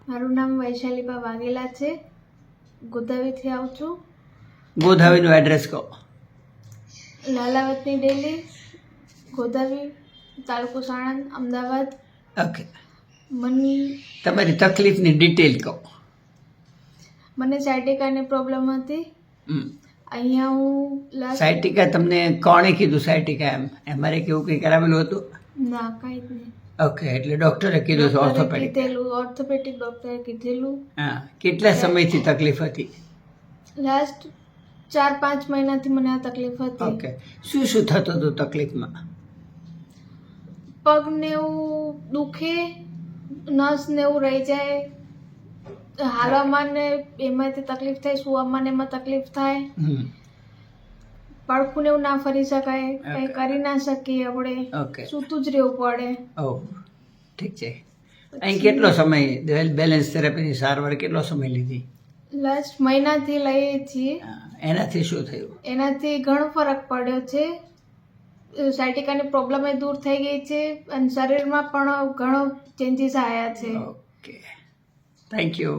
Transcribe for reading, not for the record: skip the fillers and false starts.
મારું નામ વૈશાલીબા વાઘેલા છે. ગોધાવીથી આવું છું. ગોધાવીનું એડ્રેસ કહો. લાલાવતની ડેલી, ગોધાવી, તાલુકો સાણંદ, અમદાવાદ. ઓકે. મને તમારી તકલીફની ડિટેલ કહો. સાયટિકાની પ્રોબ્લેમ હતી. અહીંયા હું સાયટિકા તમને કોણે કીધું? સાયટિકા એમઆરઆઈ કેવું કંઈ કરાવેલું હતું? ના, કાંઈ જ નહીં. ઓકે, એટલે ડૉક્ટરે કીધું છે ઓર્થોપેડિક. ઓર્થોપેડિક ડૉક્ટરે કીધેલું. હા, કેટલા સમયથી તકલીફ હતી? લાસ્ટ 4-5 મહિનાથી મને આ તકલીફ હતી. ઓકે, શું શું થતું હતું તકલીફમાં? પગને એવું દુખે, નસ ને એવું રહી જાય, હાલવામાં ને એમાંથી તકલીફ થાય, સુવામાં ને એમાં તકલીફ થાય, પડખું ને એવું ના ફરી શકાય, કંઈ કરી ના શકીએ આપણે. ઓકે, સૂતું જ રહેવું પડે. ઓહ, ઠીક છે. અહીં કેટલો સમય બેલેન્સ થેરાપીની સારવાર કેટલો સમય લીધી? લાસ્ટ મહિનાથી લઈએ છીએ. એનાથી શું થયું? એનાથી ઘણો ફરક પડ્યો છે. સાયટિકાની પ્રોબ્લેમ એ દૂર થઈ ગઈ છે અને શરીરમાં પણ ઘણો ચેન્જીસ આવ્યા છે. Okay, thank you.